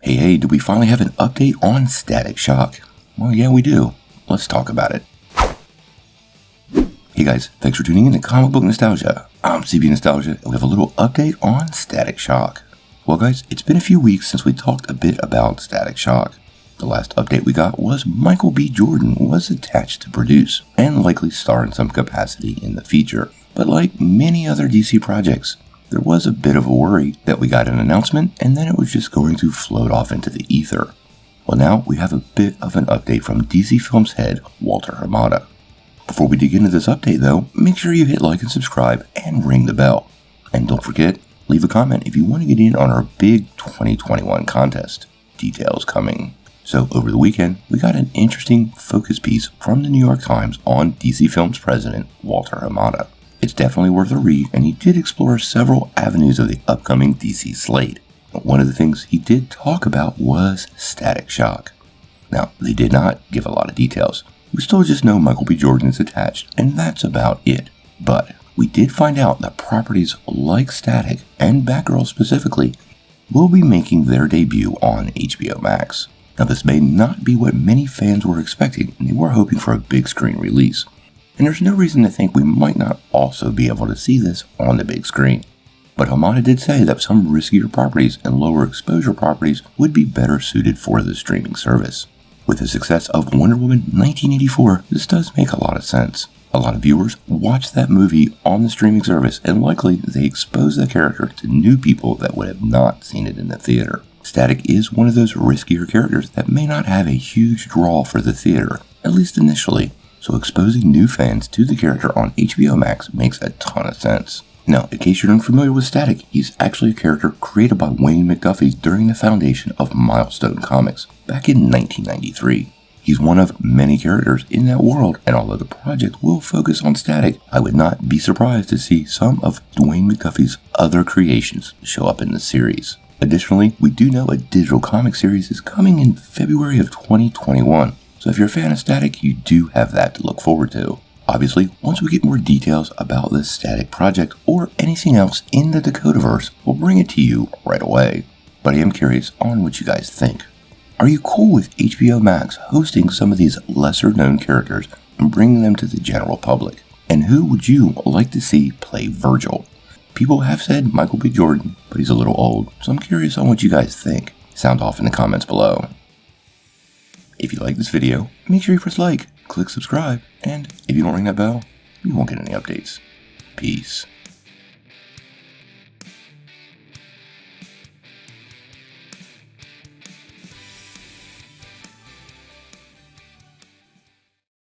Hey, do we finally have an update on Static Shock? Well, yeah, we do. Let's talk about it. Hey guys, thanks for tuning in to Comic Book Nostalgia. I'm CB Nostalgia, and we have a little update on Static Shock. Well guys, it's been a few weeks since we talked a bit about Static Shock. The last update we got was Michael B. Jordan was attached to produce, and likely star in some capacity in the feature. But like many other DC projects, there was a bit of a worry that we got an announcement and then it was just going to float off into the ether. Well, now we have a bit of an update from DC Films head Walter Hammada. Before we dig into this update though, make sure you hit like and subscribe and ring the bell. And don't forget, leave a comment if you want to get in on our big 2021 contest. Details coming. So over the weekend, we got an interesting focus piece from the New York Times on DC Films president Walter Hammada. It's definitely worth a read, and he did explore several avenues of the upcoming DC slate. One of the things he did talk about was Static Shock. Now, they did not give a lot of details. We still just know Michael B. Jordan is attached, and that's about it. But we did find out that properties like Static, and Batgirl specifically, will be making their debut on HBO Max. Now, this may not be what many fans were expecting, and they were hoping for a big screen release. And there's no reason to think we might not also be able to see this on the big screen. But Hammada did say that some riskier properties and lower exposure properties would be better suited for the streaming service. With the success of Wonder Woman 1984, this does make a lot of sense. A lot of viewers watch that movie on the streaming service, and likely they expose the character to new people that would have not seen it in the theater. Static is one of those riskier characters that may not have a huge draw for the theater, at least initially, so exposing new fans to the character on HBO Max makes a ton of sense. Now, in case you're unfamiliar with Static, he's actually a character created by Wayne McDuffie during the foundation of Milestone Comics back in 1993. He's one of many characters in that world, and although the project will focus on Static, I would not be surprised to see some of Wayne McDuffie's other creations show up in the series. Additionally, we do know a digital comic series is coming in February of 2021, so if you're a fan of Static, you do have that to look forward to. Obviously, once we get more details about this Static project or anything else in the Dakotaverse, we'll bring it to you right away. But I am curious on what you guys think. Are you cool with HBO Max hosting some of these lesser known characters and bringing them to the general public? And who would you like to see play Virgil? People have said Michael B. Jordan, but he's a little old, so I'm curious on what you guys think. Sound off in the comments below. If you like this video, make sure you press like, click subscribe, and if you don't ring that bell, you won't get any updates. Peace.